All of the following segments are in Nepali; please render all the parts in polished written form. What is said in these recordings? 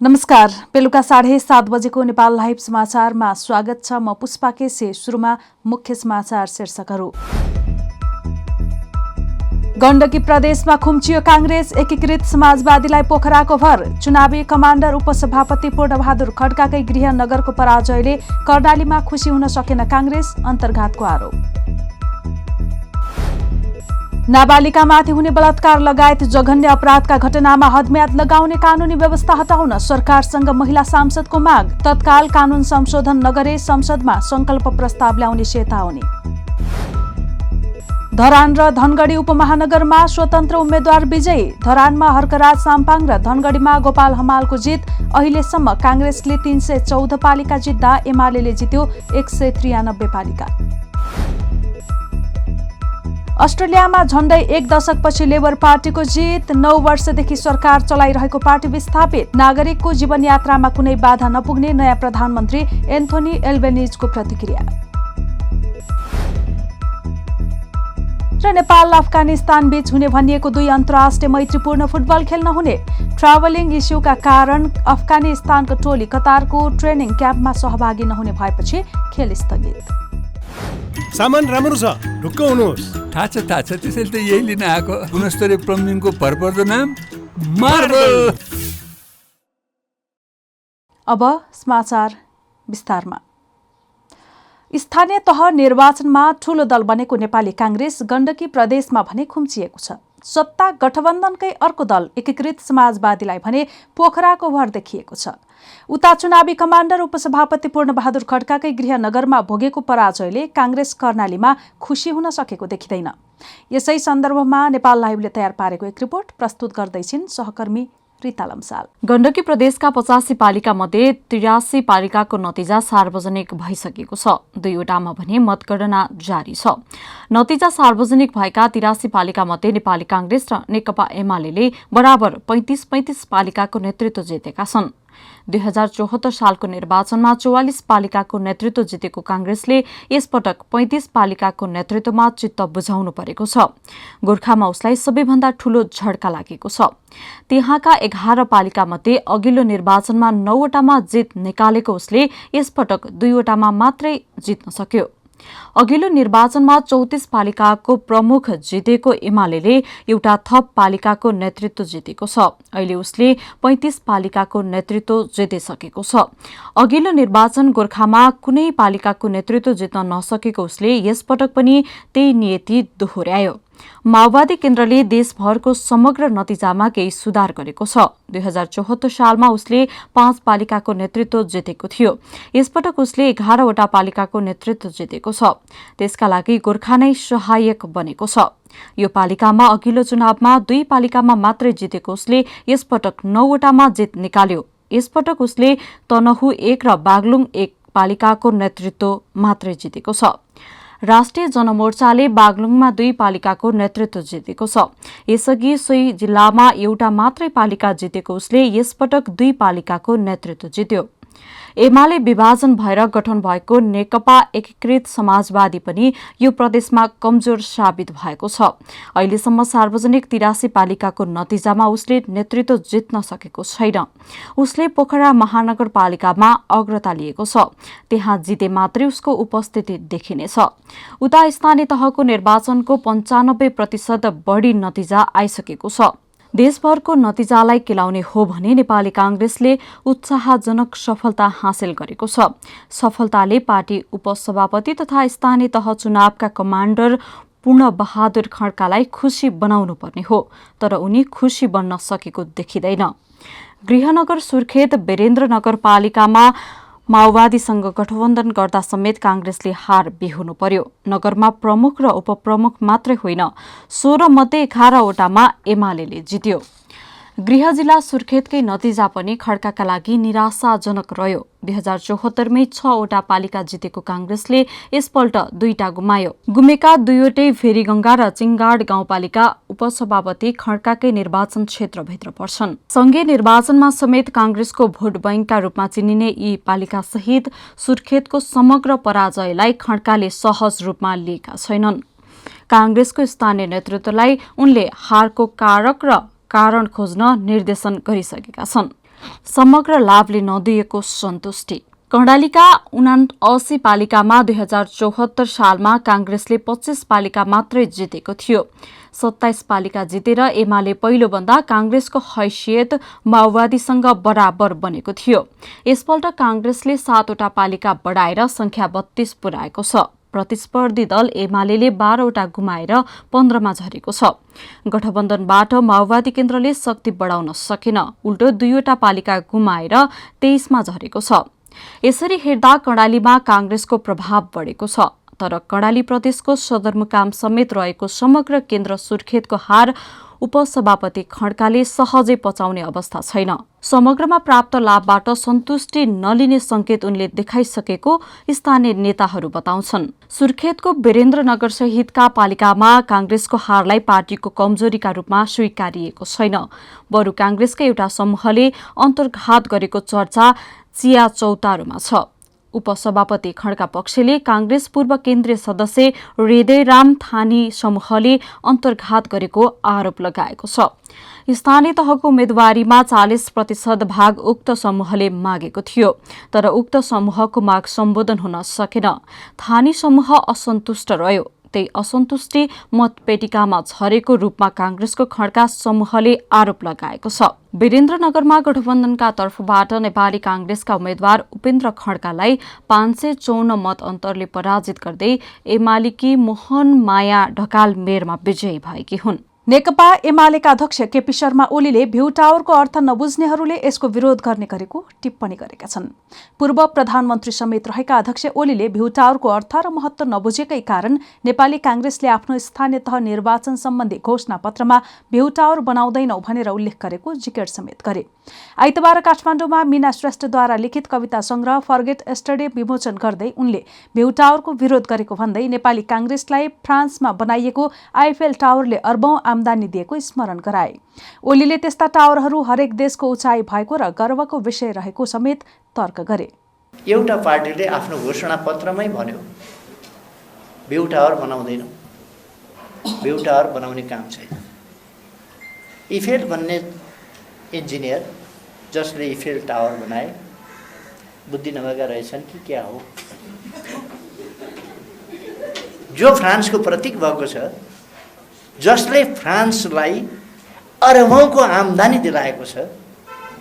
नमस्कार, बेलुका 7:30 बजेको नेपाल लाइभ समाचारमा स्वागत छ। म पुष्पा केसी। सुरुमा मुख्य समाचार शीर्षकहरू। गण्डकी प्रदेशमा खुम्चियो कांग्रेस, एकीकृत समाजवादीलाई पोखराको भर। चुनावी कमाण्डर उपसभापति पूर्णबहादुर खड्काकै गृहनगरको पराजयले कर्णालीमा खुसी हुन सकेन कांग्रेस, अन्तर्घातको आरोप। नाबालिकामाथि हुने बलात्कार लगायत जघन्य अपराधका घटनामा हदम्याद लगाउने कानूनी व्यवस्था हटाउन सरकारसँग महिला सांसदको माग। तत्काल कानून संशोधन नगरे संसदमा संकल्प प्रस्ताव ल्याउने चेतावनी। धरान र धनगढी उपमहानगरमा स्वतन्त्र उम्मेद्वार विजयी। धरानमा हर्कराज साम्पाङ र धनगढीमा गोपाल हमालको जित। अहिलेसम्म कांग्रेसले 314 पालिका जित्दा एमालेले जित्यो 193 पालिका। अस्ट्रेलियामा झण्डै 1 दशकपछि लेबर पार्टीको जित। 9 वर्षदेखि सरकार चलाइरहेको पार्टी विस्थापित। नागरिकको जीवनयात्रामा कुनै बाधा नपुग्ने नयाँ प्रधानमन्त्री एन्थोनी एल्बेनिजको प्रतिक्रिया। र नेपाल अफगानिस्तान बीच हुने भनिएको 2 अन्तर्राष्ट्रिय मैत्रीपूर्ण फुटबल खेल नहुने। ट्राभलिङ इस्युका कारण अफगानिस्तानको टोली कतारको ट्रेनिङ क्याम्पमा सहभागी नहुने भएपछि खेल स्थगित। सामान राम्रो छ, ढुक्क हुनुहोस्। थाहा छ त्यसैले त यही लिन आएको। गुणस्तरीय प्लम्बिङको भरपर्दो नाम मार्बल। अब समाचार विस्तारमा। स्थानीय तह निर्वाचनमा ठूलो दल बनेको नेपाली कांग्रेस गण्डकी प्रदेशमा भने खुम्चिएको छ। सत्ता गठबन्धनकै अर्को दल एकीकृत समाजवादीलाई भने पोखराको भर देखिएको छ। उता चुनावी कमाण्डर उपसभापति पूर्णबहादुर खड्काकै गृहनगरमा भोगेको पराजयले कांग्रेस कर्णालीमा खुसी हुन सकेको देखिँदैन। यसै सन्दर्भमा नेपाल लाइभले तयार पारेको एक रिपोर्ट प्रस्तुत गर्दैछिन् सहकर्मी रिता लम्साल। गण्डकी प्रदेशका 85 पालिका मध्ये 83 पालिकाको नतिजा सार्वजनिक भइसकेको छ। 2वटामा भने मतगणना जारी छ। नतिजा सार्वजनिक भएका 83 पालिका मध्ये नेपाली कांग्रेस र नेकपा एमाले बराबर 35-35 पालिकाको नेतृत्व जितेका छन्। 2074 सालको निर्वाचनमा 44 पालिकाको नेतृत्व जितेको कांग्रेसले यसपटक 35 पालिकाको नेतृत्वमा चित्त बुझाउनु परेको छ। गोर्खामा उसलाई सबैभन्दा ठूलो झड्का लागेको छ। त्यहाँका 11 पालिका मध्ये अघिल्लो निर्वाचनमा 9वटामा जित निकालेको उसले यसपटक 2वटामा मात्रै जित्न सक्यो। अघिल्लो निर्वाचनमा 34 पालिकाको प्रमुख जितेको एमाले एउटा थप पालिकाको नेतृत्व जितेको छ। अहिले उसले 35 पालिकाको नेतृत्व जितिसकेको छ। अघिल्लो निर्वाचन गोर्खामा कुनै पालिकाको नेतृत्व जित्न नसकेको उसले यसपटक पनि त्यही नियति दोहोर्यायो। माओवादी केन्द्रले देशभरको समग्र नतिजामा केही सुधार गरेको छ। 2074 सालमा उसले 5 पालिकाको नेतृत्व जितेको थियो। यसपटक उसले 11वटा पालिकाको नेतृत्व जितेको छ। त्यसका लागि गोर्खा नै सहायक बनेको छ। यो पालिकामा अघिल्लो चुनावमा 2 पालिकामा मात्रै जितेको उसले यसपटक 9वटामा जित निकाल्यो। यसपटक उसले तनहु 1 र बागलुङ 1 पालिकाको नेतृत्व मात्रै जितेको छ। राष्ट्रिय जनमोर्चाले बागलुङमा 2 पालिकाको नेतृत्व जितेको छ। यसअघि सोही जिल्लामा एउटा मात्रै पालिका जितेको उसले यसपटक 2 पालिकाको नेतृत्व जित्यो। एमाले विभाजन भएर गठन भएको नेकपा एकीकृत समाजवादी पनि यो प्रदेशमा कमजोर साबित भएको छ। अहिलेसम्म सार्वजनिक 83 पालिकाको नतिजामा उसले नेतृत्व जित्न सकेको छैन। उसले पोखरा महानगरपालिकामा अग्रता लिएको छ। त्यहाँ जिते मात्रै उसको उपस्थिति देखिनेछ। उता स्थानीय तहको निर्वाचनको 95% बढी नतिजा आइसकेको छ। देशभरको नतिजालाई केलाउने हो भने नेपाली कांग्रेसले उत्साहजनक सफलता हासिल गरेको छ। सफलताले पार्टी उपसभापति तथा स्थानीय तह चुनावका कमाण्डर पूर्णबहादुर खड्कालाई खुशी बनाउनु पर्ने हो, तर उनी खुशी बन्न सकेको देखिँदैन। गृहनगर सुर्खेत वीरेन्द्रनगर पालिकामा माओवादीसँग गठबन्धन गर्दा समेत कांग्रेसले हार बेहोर्नु पर्यो। नगरमा प्रमुख र उपप्रमुख मात्रै होइन, 16 मध्ये 11वटामा एमाले जित्यो। गृह जिल्ला सुर्खेतकै नतिजा पनि खड्काका लागि निराशाजनक रह्यो। 2074 मै 6वटा पालिका जितेको कांग्रेसले यसपल्ट 2टा गुमायो। गुमेका 2वटै भेरीगंगा र चिङगाड गाउँपालिका उपसभापति खड्काकै निर्वाचन क्षेत्रभित्र पर्छन्। संघीय निर्वाचनमा समेत कांग्रेसको भोट बैंकका रूपमा चिनिने यी पालिका सहित सुर्खेतको समग्र पराजयलाई खड्काले सहज रूपमा लिएका छैनन्। कांग्रेसको स्थानीय नेतृत्वलाई उनले हारको कारक र कारण खोज्न निर्देशन गरिसकेका छन्। समग्र लाभले नदिएको सन्तुष्टि। कर्णालीका 79 पालिकामा 2074 सालमा कांग्रेसले 25 पालिका मात्रै जितेको थियो। 27 पालिका जितेर एमाले पहिलोभन्दा कांग्रेसको हैसियत माओवादीसँग बराबर बनेको थियो। यसपल्ट कांग्रेसले 7वटा पालिका बढाएर संख्या 32 पुर्याएको छ। प्रतिस्पर्धी दल एमाले 12वटा गुमाएर 15मा झरेको छ। गठबन्धनबाट माओवादी केन्द्रले शक्ति बढाउन सकेन, उल्टो 2वटा पालिका गुमाएर 23मा झरेको छ। यसरी हेर्दा कर्णालीमा कांग्रेसको प्रभाव बढेको छ। तर कर्णाली प्रदेशको सदरमुकाम समेत रहेको समग्र केन्द्र सुर्खेतको हार उपसभापति खड्काले सहजै पचाउने अवस्था छैन। समग्रमा प्राप्त लाभबाट सन्तुष्टि नलिने संकेत उनले देखाइसकेको स्थानीय नेताहरू बताउँछन्। सुर्खेतको वीरेन्द्रनगर सहितका पालिकामा कांग्रेसको हारलाई पार्टीको कमजोरीका रूपमा स्वीकारिएको छैन। बरु कांग्रेसकै एउटा समूहले अन्तर्घात गरेको चर्चा चिया चौतारोमा छ। उपसभापति खड्का पक्षले कांग्रेस पूर्व केन्द्रीय सदस्य हृदयराम थानी समूहले अन्तर्घात गरेको आरोप लगाएको छ। स्थानीय तहको उम्मेदवारीमा 40% भाग उक्त समूहले मागेको थियो, तर उक्त समूहको माग सम्बोधन हुन सकेन। थानी समूह असन्तुष्ट रह्यो। त्यही असन्तुष्टि मतपेटिकामा झरेको रूपमा कांग्रेसको खड्का समूहले आरोप लगाएको छ। वीरेन्द्रनगरमा गठबन्धनका तर्फबाट नेपाली कांग्रेसका उम्मेद्वार उपेन्द्र खड्कालाई 554 मत अन्तरले पराजित गर्दै एमालेकी मोहन माया ढकाल मेयरमा विजयी भएकी हुन्। नेकपा एमालेका अध्यक्ष केपी शर्मा ओलीले भ्यू टावरको अर्थ नबुझ्नेहरूले यसको विरोध गर्ने गरेको टिप्पणी गरेका छन्। पूर्व प्रधानमन्त्री समेत रहेका अध्यक्ष ओलीले भ्यू टावरको अर्थ र महत्व नबुझेकै कारण नेपाली कांग्रेसले आफ्नो स्थानीय तह निर्वाचन सम्बन्धी घोषणापत्रमा भ्यू टावर बनाउँदैनौ भनेर उल्लेख गरेको जिकिर समेत गरे। आइतबार काठमाडौँमा मीना श्रेष्ठद्वारा लिखित कविता संग्रह फर्गेट एस्टरडे विमोचन गर्दै उनले भ्यू टावरको विरोध गरेको भन्दै नेपाली कांग्रेसलाई फ्रान्समा बनाइएको आइफेल टावरले अर्बौं आमदानी दिएको स्मरण गराए। ओलीले त्यस्ता टावरहरू हरेक देशको उचाइ भएको र गर्वको विषय रहेको समेत तर्क गरे। एउटा पार्टीले आफ्नो घोषणापत्रमै भन्यो भ्यू टावर बनाउँदैन, भ्यू टावर बनाउने काम छैन। इफेल भन्ने इन्जिनियर जसले इफेल टावर बनाए बुद्धि नभएका रहेछन् कि क्या हो? जो फ्रान्सको प्रतीक भएको छ, जसले फ्रान्सलाई अरबौंको आमदानी दिलाएको छ,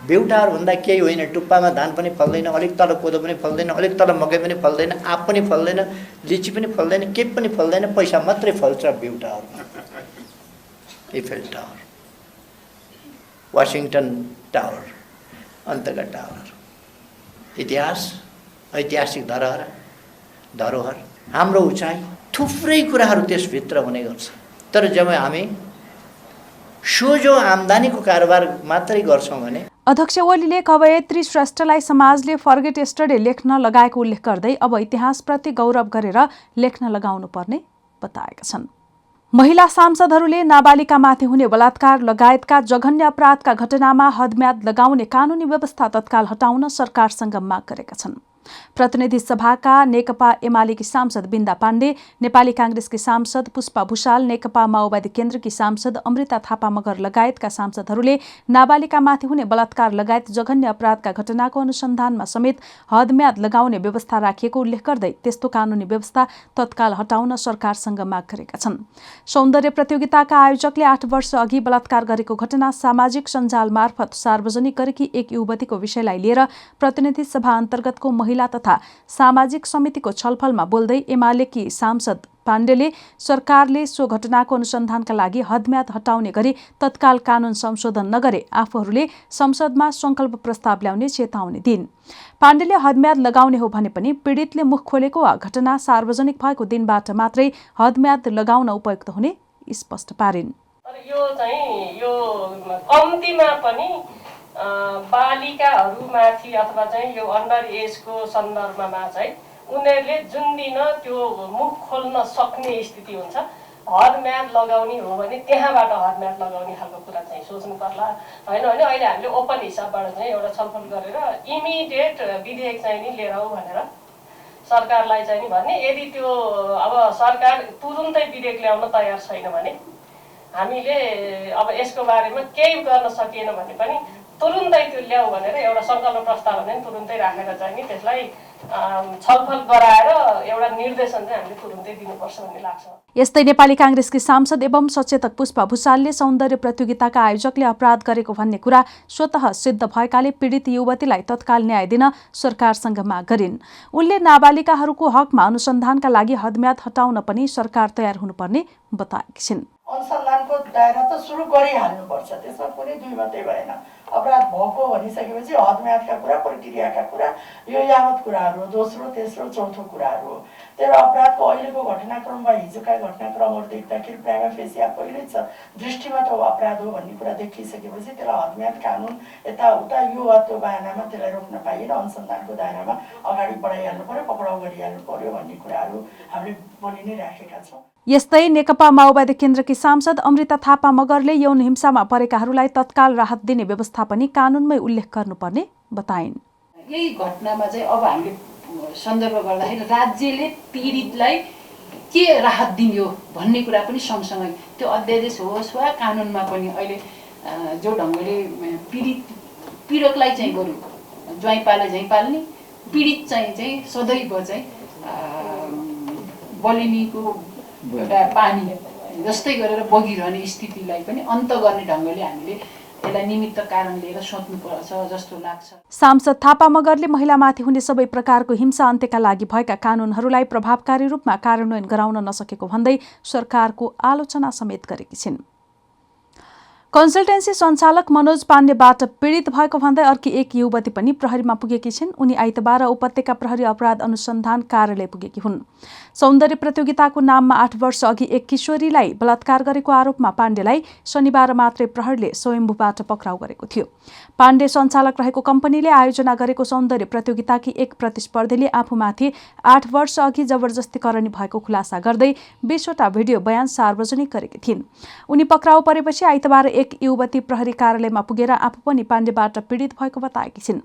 भ्यू टावर भन्दा केही होइन। टुप्पामा धान पनि फल्दैन, अलिक तल कोदो पनि फल्दैन, अलिक तल मकै पनि फल्दैन, आँप पनि फल्दैन, लिची पनि फल्दैन, केही पनि फल्दैन, पैसा मात्रै फल्छ भ्यू टावरमा। इफेल टावर, वाशिंगटन टावर, अन्तका टावर। इतिहास, ऐतिहासिक धरोहर, हाम्रो उचाइ, थुप्रै कुराहरू त्यसभित्र हुने गर्छ। तर जब हामी सोझो आमदानीको कारोबार मात्रै गर्छौँ भने। अध्यक्ष ओलीले कवयत्री श्रेष्ठलाई समाजले फर्गेट एस्टरडे लेख्न लगाएको उल्लेख गर्दै अब इतिहासप्रति गौरव गरेर लेख्न लगाउनु पर्ने बताएका छन्। महिला सांसदहरूले नाबालिकामाथि हुने बलात्कार लगायतका जघन्य अपराधका घटनामा हदम्याद लगाउने कानूनी व्यवस्था तत्काल हटाउन सरकारसँग माग गरेका छन्। प्रतिनिधि सभाका नेकपा एमालेकी सांसद बिन्दा पाण्डे, नेपाली कांग्रेसकी सांसद पुष्पा भूषाल, नेकपा माओवादी केन्द्रकी सांसद अमृता थापा मगर लगायतका सांसदहरूले नाबालिकामाथि हुने बलात्कार लगायत जघन्य अपराधका घटनाको अनुसन्धानमा समेत हदम्याद लगाउने व्यवस्था राखिएको उल्लेख गर्दै त्यस्तो कानूनी व्यवस्था तत्काल हटाउन सरकारसँग माग गरेका छन्। सौन्दर्य प्रतियोगिताका आयोजकले 8 वर्ष अघि बलात्कार गरेको घटना सामाजिक सञ्जाल मार्फत सार्वजनिक गरेकी एक युवतीको विषयलाई लिएर प्रतिनिधि सभा अन्तर्गतको महिला तथा सामाजिक समितिको छलफलमा बोल्दै एमालेकी सांसद पाण्डेले सरकारले सो घटनाको अनुसन्धानका लागि हदम्याद हटाउने गरी तत्काल कानून संशोधन नगरे आफूहरूले संसदमा संकल्प प्रस्ताव ल्याउने चेतावनी दिइन्। पाण्डेले हदम्याद लगाउने हो भने पनि पीडितले मुख खोलेको वा घटना सार्वजनिक भएको दिनबाट मात्रै हदम्याद लगाउन उपयुक्त हुने स्पष्ट पारिन्। यो कम्तीमा पनि बालिकाहरूमाथि अथवा यो अन्डर एजको सन्दर्भमा उनीहरूले जुन दिन त्यो मुख खोल्न सक्ने स्थिति हुन्छ, हदम्याद लगाउने हो भने त्यहाँबाट हदम्याद लगाउने खालको कुरा सोच्नु पर्ला होइन। अहिले हामीले ओपन हिसाबबाट एउटा छलफल गरेर इमिडिएट विधेयक नि लिएर आऊ भनेर सरकारलाई नि भन्ने। यदि त्यो अब सरकार तुरुन्तै विधेयक ल्याउन तयार छैन भने हामीले अब यसको बारेमा केही गर्न सकिएन भने पनि तुरुन्तै त्यो ल्याऊ भनेर एउटा संकल्प प्रस्ताव भने तुरुन्तै राखेर चाहिँ नि त्यसलाई छलफल गराएर एउटा निर्देशन चाहिँ हामीले तुरुन्तै दिनुपर्छ भन्ने लाग्छ। यस्तै नेपाली कांग्रेसकी सांसद एवं सचेतक पुष्पा भुसालले सौन्दर्य प्रतियोगिताका आयोजकले अपराध गरेको भन्ने कुरा स्वतः सिद्ध भएकाले पीडित युवतीलाई तत्काल न्याय दिन सरकारसँग माग गरिन्। उनले नाबालिकाहरूको हकमा अनुसन्धानका लागि हदम्याद हटाउन पनि सरकार तयार हुनुपर्ने बताएकी छिन्। अनुसन्धानको दायरा त सुरु गरिहाल्नुपर्छ, त्यसमा कुनै दुई मात्रै भएन। अपराध भएको भनिसकेपछि हदम्यादका कुरा, प्रक्रियाका कुरा, यो यावत कुराहरू दोस्रो तेस्रो चौथो कुराहरू हो। तर अपराधको अहिलेको घटनाक्रममा हिजोका घटनाक्रमहरू देख्दाखेरि प्राइमा फेसिया पहिल्यै छ दृष्टिमा त अपराध हो भन्ने कुरा देखिसकेपछि त्यसलाई हदम्याद कानुन यताउता यो वा त्यो बहानामा त्यसलाई रोक्न पाइएन। अनुसन्धानको दायरामा अगाडि बढाइहाल्नु पर्यो, पक्राउ गरिहाल्नु पर्यो भन्ने कुराहरू हामीले बोलि नै राखेका छौँ। यस्तै नेकपा माओवादी केन्द्रकी सांसद अमृता थापा मगरले यौन हिंसामा परेकाहरूलाई तत्काल राहत दिने व्यवस्था पनि कानुनमै उल्लेख गर्नुपर्ने बताइन्। यही घटनामा चाहिँ अब हामीले सन्दर्भ गर्दाखेरि राज्यले पीडितलाई के राहत दियो भन्ने कुरा पनि सँगसँगै त्यो अध्यादेश होस् वा कानुनमा पनि अहिले जो ढङ्गले पीडकलाई चाहिँ बरु ज्वाइँ पाले झैँ पाल्ने, पीडित चाहिँ सदैव चाहिँ बलिनीको एउटा पानी जस्तै गरेर बगिरहने स्थितिलाई पनि अन्त गर्ने ढङ्गले हामीले यसलाई निमित्त कारण लिएर सोच्नुपर्छ जस्तो लाग्छ। सांसद थापा मगरले महिलामाथि हुने सबै प्रकारको हिंसा अन्त्यका लागि भएका कानुनहरूलाई प्रभावकारी रूपमा कार्यान्वयन गराउन नसकेको भन्दै सरकारको आलोचना समेत गरेकी छिन्। कन्सल्टेन्सी सञ्चालक मनोज पाण्डेबाट पीडित भएको भन्दै अर्की एक युवती पनि प्रहरीमा पुगेकी छिन्। उनी आइतबार उपत्यका प्रहरी अपराध अनुसन्धान कार्यालय पुगेकी हुन्। सौन्दर्य प्रतियोगिताको नाममा 8 वर्ष अघि एक किशोरीलाई बलात्कार गरेको आरोपमा पाण्डेलाई शनिबार मात्रै प्रहरीले स्वयम्भूबाट पक्राउ गरेको थियो। पाण्डे सञ्चालक रहेको कम्पनीले आयोजना गरेको सौन्दर्य प्रतियोगिताकी एक प्रतिस्पर्धीले आफूमाथि 8 वर्ष अघि जबरजस्तीकरणी भएको खुलासा गर्दै 20वटा भिडियो बयान सार्वजनिक गरेकी थिइन्। उनी पक्राउ परेपछि आइतबार एक युवती प्रहरी कार्यालयमा पुगेर आफू पनि पाण्डेबाट पीडित भएको बताएकी छिन्।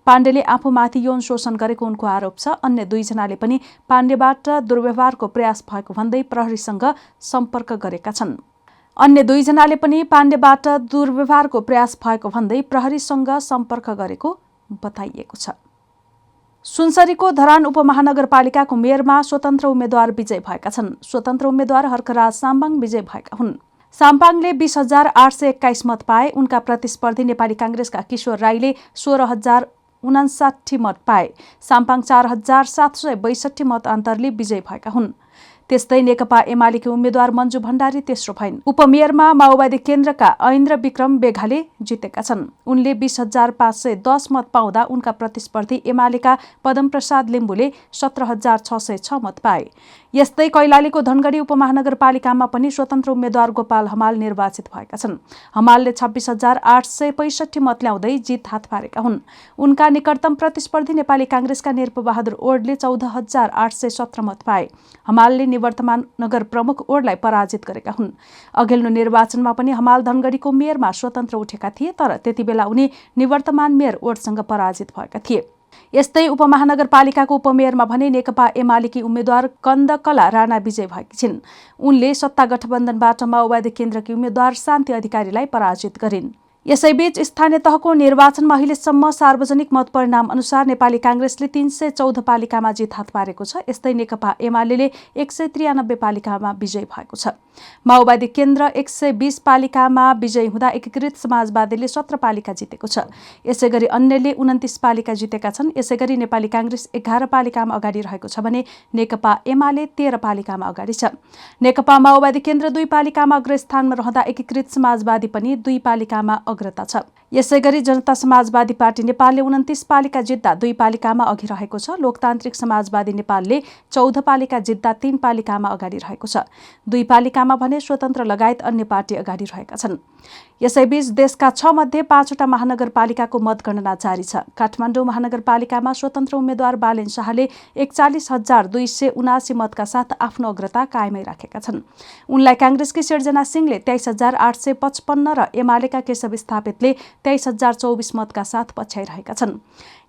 पाण्डेले आफूमाथि यौन शोषण गरेको उनको आरोप छ। अन्य 2 जनाले पनि पाण्डेबाट दुर्व्यवहारको प्रयास भएको भन्दै प्रहरीसँग सम्पर्क गरेका छन्। अन्य 2 जनाले पनि पाण्डेबाट दुर्व्यवहारको प्रयास भएको भन्दै प्रहरीसँग सम्पर्क गरेको बताइएको छ। सुनसरीको धरान उपमहानगरपालिकाको मेयरमा स्वतन्त्र उम्मेद्वार विजय भएका छन्। स्वतन्त्र उम्मेद्वार हर्कराज साम्बाङ विजय भएका हुन्। साम्पाङले 20,821 मत पाए। उनका प्रतिस्पर्धी नेपाली कांग्रेसका किशोर राईले 16,059 मत पाए। साम्पाङ 4,762 मत अन्तरले विजयी भएका हुन्। त्यस्तै नेकपा एमालेकी उम्मेद्वार मन्जु भण्डारी तेस्रो भइन्। उपमेयरमा माओवादी केन्द्रका ऐन्द्र विक्रम बेघाले जितेका छन्। उनले 20,510 मत पाउँदा उनका प्रतिस्पर्धी एमालेका पदम प्रसाद लिम्बुले 17,606 मत पाए। यस्तै कैलालीको धनगढी उपमहानगरपालिकामा पनि स्वतन्त्र उम्मेद्वार गोपाल हमाल निर्वाचित भएका छन्। हमालले 26,865 मत ल्याउँदै जित हात पारेका हुन्। उनका निकटतम प्रतिस्पर्धी नेपाली कांग्रेसका निरपबहादुर ओडले 14,817 मत पाए। हमालले निवर्तमान नगर प्रमुख ओडलाई पराजित गरेका हुन्। अघिल्लो निर्वाचनमा पनि हमाल धनगढीको मेयरमा स्वतन्त्र उठेका थिए, तर त्यतिबेला उनी निवर्तमान मेयर ओडसँग पराजित भएका थिए। यस्तै उपमहानगरपालिकाको उपमेयरमा भने नेकपा एमालेकी उम्मेद्वार कन्दकला राणा विजय भएकी छिन्। उनले सत्ता गठबन्धनबाट माओवादी केन्द्रकी उम्मेद्वार शान्ति अधिकारीलाई पराजित गरिन्। यसैबीच स्थानीय तहको निर्वाचनमा अहिलेसम्म सार्वजनिक मत परिणाम अनुसार नेपाली कांग्रेसले 314 पालिकामा जित हात पारेको छ। यस्तै नेकपा एमाले 193 पालिकामा विजयी भएको छ। माओवादी केन्द्र 120 पालिकामा विजयी हुँदा एकीकृत समाजवादीले 17 पालिका जितेको छ। यसैगरी अन्यले 29 पालिका जितेका छन्। यसैगरी नेपाली कांग्रेस 11 पालिकामा अगाडि रहेको छ भने नेकपा एमाले 13 पालिकामा अगाडि छ। नेकपा माओवादी केन्द्र 2 पालिकामा अग्रस्थानमा रहँदा एकीकृत समाजवादी पनि 2 पालिकामा अग्रता छ। यसैगरी जनता समाजवादी पार्टी नेपालले 29 पालिका जित्दा 2 पालिकामा अघि रहेको छ। लोकतान्त्रिक समाजवादी नेपालले 14 पालिका जित्दा 3 पालिकामा अगाडि रहेको छ। 2 पालिकामा भने स्वतन्त्र लगायत अन्य पार्टी अगाडि रहेका छन्। यसैबीच देशका 6 मध्ये 5वटा महानगरपालिकाको मतगणना जारी छ। काठमाडौँ महानगरपालिकामा स्वतन्त्र उम्मेद्वार बालेन शाहले 41,279 मतका साथ आफ्नो अग्रता कायमै राखेका छन्। उनलाई कांग्रेसकी सिर्जना सिंहले 23,855 र एमालेका केशव स्थापितले 23,024 मतका साथ पछ्याइरहेका छन्।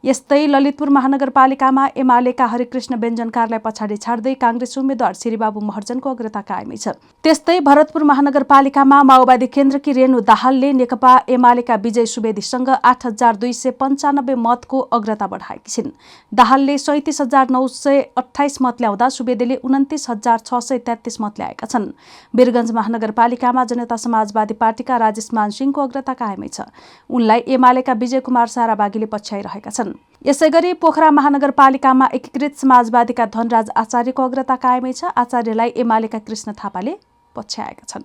यस्तै ललितपुर महानगरपालिकामा एमालेका हरिकृष्ण व्यञ्जनकारलाई पछाडि छाड्दै काङ्ग्रेस उम्मेद्वार श्रीबाबु महर्जनको अग्रता कायमै छ। त्यस्तै भरतपुर महानगरपालिकामा माओवादी केन्द्रकी रेणु दाहालले नेकपा एमालेका विजय सुवेदीसँग 8,295 मतको अग्रता बढाएकी छिन्। दाहालले 37,928 मत ल्याउँदा सुवेदीले 29,633 मत ल्याएका छन्। वीरगञ्ज महानगरपालिकामा जनता समाजवादी पार्टीका राजेश मानसिंहको अग्रता कायमै छ। उनलाई एमालेका विजय कुमार साराबागीले पछ्याइरहेका छन्। यसैगरी पोखरा महानगरपालिकामा एकीकृत समाजवादीका धनराज आचार्यको अग्रता कायमै छ। आचार्यलाई एमालेका कृष्ण थापाले पछ्याएका छन्।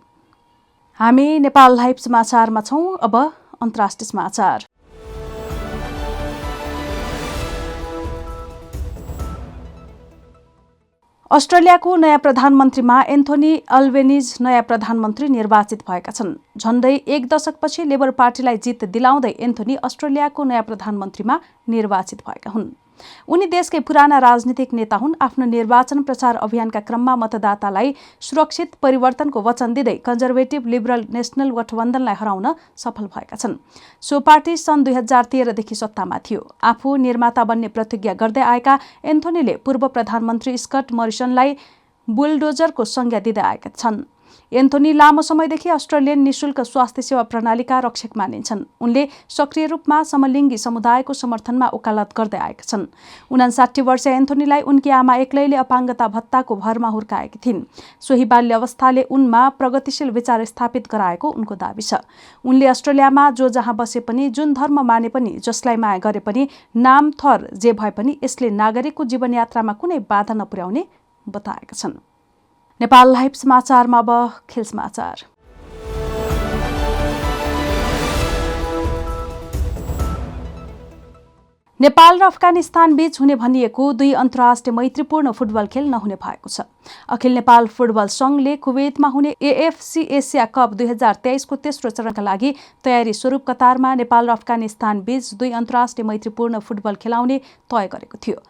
हामी नेपाल लाइभ समाचारमा छौं। अब अन्तर्राष्ट्रिय समाचार। अस्ट्रेलियाको नयाँ प्रधानमन्त्रीमा एन्थोनी अल्बेनिज नयाँ प्रधानमन्त्री निर्वाचित भएका छन्। झण्डै 1 दशकपछि लेबर पार्टीलाई जित दिलाउँदै एन्थोनी अस्ट्रेलियाको नयाँ प्रधानमन्त्रीमा निर्वाचित भएका हुन्। उनी देशकै पुराना राजनीतिक नेता हुन्। आफ्नो निर्वाचन प्रचार अभियानका क्रममा मतदातालाई सुरक्षित परिवर्तनको वचन दिँदै कन्जर्भेटिभ लिबरल नेसनल गठबन्धनलाई हराउन सफल भएका छन्। सो पार्टी सन् 2013 देखि सत्तामा थियो। आफू निर्माता बन्ने प्रतिज्ञा गर्दै आएका एन्थोनीले पूर्व प्रधानमन्त्री स्कट मोरिसनलाई बुलडोजरको संज्ञा दिँदै आएका छन्। एन्थोनी लामो समयदेखि अस्ट्रेलियन निशुल्क स्वास्थ्य सेवा प्रणालीका रक्षक मानिन्छन्। उनले सक्रिय रूपमा समलिङ्गी समुदायको समर्थनमा वकालत गर्दै आएका छन्। 59 वर्षीय एन्थोनीलाई उनकी आमा एक्लैले अपाङ्गता भत्ताको भरमा हुर्काएकी थिइन्। सोही बाल्य अवस्थाले उनमा प्रगतिशील विचार स्थापित गराएको उनको दाबी छ। उनले अस्ट्रेलियामा जो जहाँ बसे पनि, जुन धर्म माने पनि, जसलाई माया गरे पनि, नाम थर जे भए पनि यसले नागरिकको जीवनयात्रामा कुनै बाधा नपुर्याउने बताएका छन्। नेपाल लाइभ समाचारमा अब खेल समाचार। नेपाल र अफगानिस्तान बीच हुने भनिएको 2 अन्तर्राष्ट्रिय मैत्रीपूर्ण फुटबल खेल नहुने भएको छ। अखिल नेपाल फुटबल संघले कुवेतमा हुने एएफसी एसिया कप 2023 को तेस्रो चरणका लागि तयारी स्वरूप कतारमा नेपाल र अफगानिस्तान बीच 2 अन्तर्राष्ट्रिय मैत्रीपूर्ण फुटबल खेलाउने तय गरेको थियो।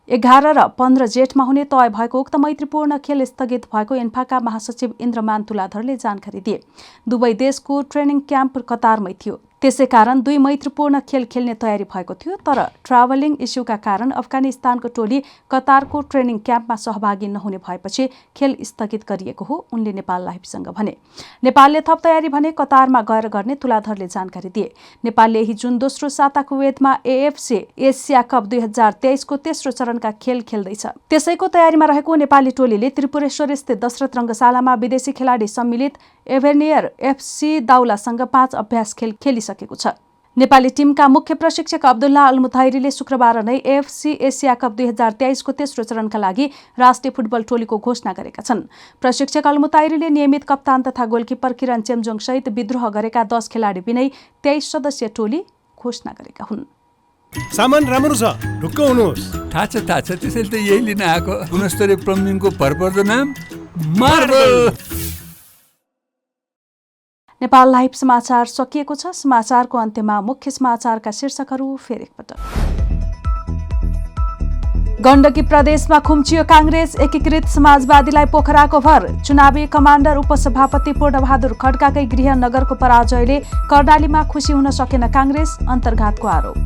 11 र 15 जेठमा हुने तय भएको उक्त मैत्रीपूर्ण खेल स्थगित भएको एन्फाका महासचिव इन्द्रमान तुलाधरले जानकारी दिए। दुवै देशको ट्रेनिङ क्याम्प कतारमै थियो। त्यसै कारण 2 मैत्रीपूर्ण खेल खेल्ने तयारी भएको थियो। तर ट्राभलिङ इस्युका कारण अफगानिस्तानको टोली कतारको ट्रेनिङ क्याम्पमा सहभागी नहुने भएपछि खेल स्थगित गरिएको हो, उनले नेपाल लाइभसँग भने। नेपालले थप तयारी भने कतारमा गएर गर्ने तुलाधरले जानकारी दिए। नेपालले यही जुन दोस्रो साता कुवेतमा एएफसी एसिया कप 2023 को तेस्रो चरणका खेल खेल्दैछ। त्यसैको तयारीमा रहेको नेपाली टोलीले त्रिपुरेश्वर स्थित दशरथ रङ्गशालामा विदेशी खेलाडी सम्मिलित एभेनियर एफसी दाउलासँग 5 अभ्यास खेल खेलिसकेको छ। नेपाली टिमका मुख्य प्रशिक्षक अब्दुल्ला अलमुथाइरीले शुक्रबार नै एएफसी एसिया कप 2023 को तेस्रो चरणका लागि राष्ट्रिय फुटबल टोलीको घोषणा गरेका छन्। प्रशिक्षक अलमुथाइरीले नियमित कप्तान तथा गोलकिपर किरण चेम्जोङ सहित विद्रोह गरेका 10 खेलाडी बिनै 23 सदस्यीय टोली घोषणा गरेका हुन्। सामान राम्रो छ, ढुक्क हुनुहोस्। थाहा छ त्यसैले त यही लिन आएको। गुणस्तरीय प्लम्बिङको भरपर्दो नाम मार्बल। नेपाल लाइभ समाचार सकिएको छ। समाचारको अन्त्यमा मुख्य समाचारका शीर्षकहरू फेरि एकपटक। गण्डकी प्रदेशमा खुम्चियो काङ्ग्रेस, एकीकृत समाजवादीलाई पोखराको भर। चुनावी कमान्डर उपसभापति पूर्णबहादुर खड्काकै गृहनगरको पराजयले कर्णालीमा खुसी हुन सकेन काङ्ग्रेस, अन्तर्घातको आरोप।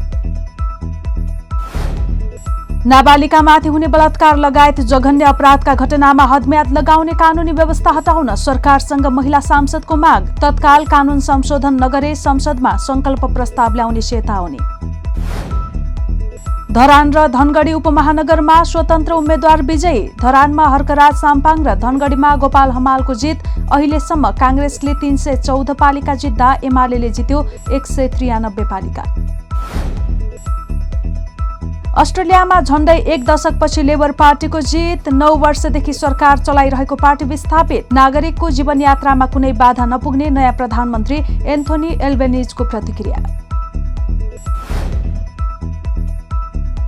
नाबालिकामाथि हुने बलात्कार लगायत जघन्य अपराधका घटनामा हदम्याद लगाउने कानूनी व्यवस्था हटाउन सरकारसँग महिला सांसदको माग। तत्काल कानून संशोधन नगरे संसदमा संकल्प प्रस्ताव ल्याउने चेतावनी। धरान र धनगढी उपमहानगरमा स्वतन्त्र उम्मेद्वार विजयी। धरानमा हर्कराज साम्पाङ र धनगढीमा गोपाल हमालको जित। अहिलेसम्म काङ्ग्रेसले 314 पालिका जित्दा एमालेले जित्यो 193 पालिका। अस्ट्रेलियामा झण्डै 1 दशकपछि लेबर पार्टीको जित। 9 वर्षदेखि सरकार चलाइरहेको पार्टी विस्थापित। नागरिकको जीवनयात्रामा कुनै बाधा नपुग्ने नयाँ प्रधानमन्त्री एन्थोनी एल्बेनिजको प्रतिक्रिया।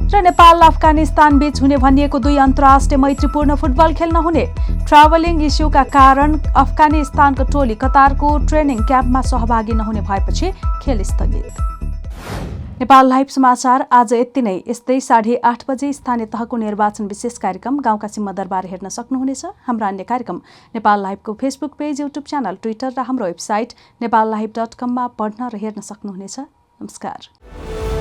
र नेपाल अफगानिस्तान बीच हुने भनिएको 2 अन्तर्राष्ट्रिय मैत्रीपूर्ण फुटबल खेल नहुने। ट्राभलिङ इस्युका कारण अफगानिस्तानको टोली कतारको ट्रेनिङ क्याम्पमा सहभागी नहुने भएपछि खेल स्थगित। नेपाल लाइभ समाचार आज यति नै। यस्तै 8:30 बजे स्थानीय तहको निर्वाचन विशेष कार्यक्रम गाउँका सिंहदरबार हेर्न सक्नुहुनेछ। हाम्रा अन्य कार्यक्रम नेपाल लाइभको Facebook page, YouTube channel, Twitter र हाम्रो वेबसाइट नेपाललाइभ.com मा पढ्न र हेर्न सक्नुहुनेछ। नमस्कार।